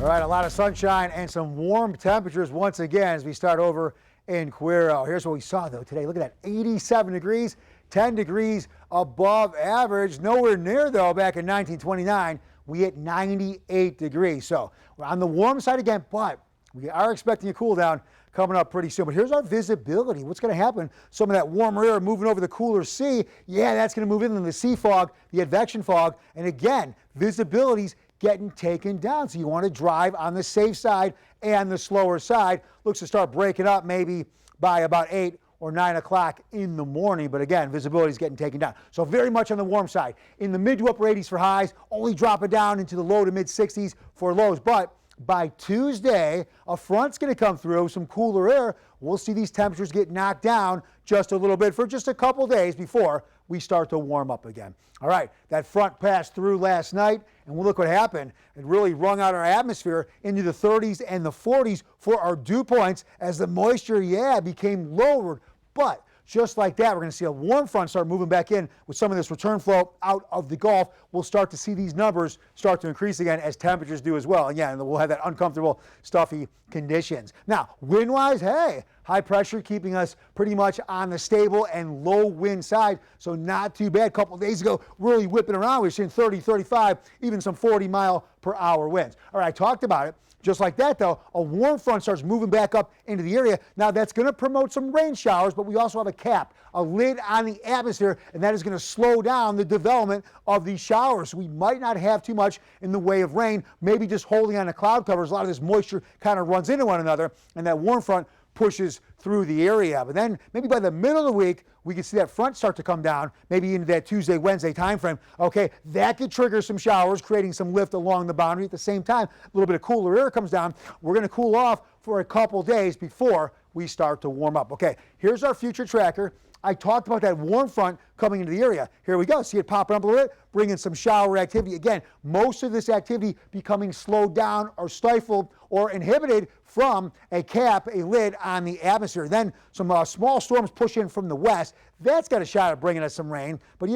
All right, a lot of sunshine and some warm temperatures once again as we start over in Cuero. Here's what we saw, though, today. Look at that, 87 degrees, 10 degrees above average. Nowhere near, though, back in 1929, we hit 98 degrees. So we're on the warm side again, but we are expecting a cool down coming up pretty soon. But here's our visibility. What's going to happen? Some of that warmer air moving over the cooler sea. Yeah, that's going to move into the sea fog, the advection fog. And again, visibility's getting taken down. So you want to drive on the safe side and the slower side. Looks to start breaking up maybe by about 8 or 9 o'clock in the morning. But again, visibility is getting taken down. So very much on the warm side. In the mid to upper 80s for highs, only dropping down into the low to mid 60s for lows. But by Tuesday, a front's going to come through, some cooler air. We'll see these temperatures get knocked down just a little bit for just a couple days before we start to warm up again. All right, that front passed through last night, and we'll look what happened. It really wrung out our atmosphere into the 30s and the 40s for our dew points as the moisture, became lowered. But just like that, we're going to see a warm front start moving back in with some of this return flow out of the Gulf. We'll start to see these numbers start to increase again as temperatures do as well. And we'll have that uncomfortable, stuffy conditions. Now, wind-wise, hey, high pressure keeping us pretty much on the stable and low wind side, so not too bad. A couple of days ago, really whipping around. We were seeing 30, 35, even some 40-mile-per-hour winds. All right, I talked about it. Just like that, though, a warm front starts moving back up into the area. Now, that's going to promote some rain showers, but we also have a cap, a lid on the atmosphere, and that is going to slow down the development of these showers. So we might not have too much in the way of rain, maybe just holding on to cloud covers. A lot of this moisture kind of runs into one another, and that warm front pushes through the area. But then maybe by the middle of the week, we can see that front start to come down, maybe into that Tuesday, Wednesday time frame. Okay, that could trigger some showers, creating some lift along the boundary. At the same time, a little bit of cooler air comes down. We're going to cool off for a couple days before we start to warm up. Okay, here's our future tracker. I talked about that warm front coming into the area. Here we go. See it popping up a little bit, bringing some shower activity. Again, most of this activity becoming slowed down or stifled or inhibited from a cap, a lid on the atmosphere. Then some small storms push in from the west. That's got a shot at bringing us some rain. But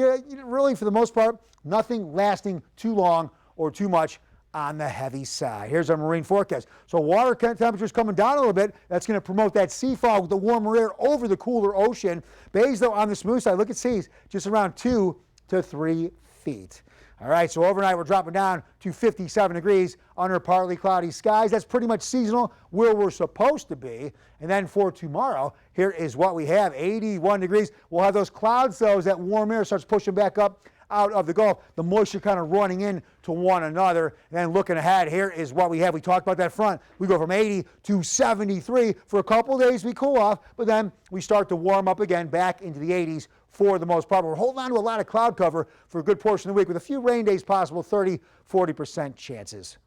really, for the most part, nothing lasting too long or too much on the heavy side. Here's our marine forecast. So water temperatures coming down a little bit. That's going to promote that sea fog with the warmer air over the cooler ocean. Bays, though, on the smooth side, look at seas, just around 2 to 3 feet. All right, so overnight we're dropping down to 57 degrees under partly cloudy skies. That's pretty much seasonal where we're supposed to be. And then for tomorrow, here is what we have, 81 degrees. We'll have those clouds, though, as that warm air starts pushing back up out of the Gulf, the moisture kind of running in to one another. And then looking ahead, here is what we have. We talked about that front. We go from 80 to 73. For a couple days, we cool off, but then we start to warm up again back into the 80s for the most part. We're holding on to a lot of cloud cover for a good portion of the week with a few rain days possible, 30, 40% chances.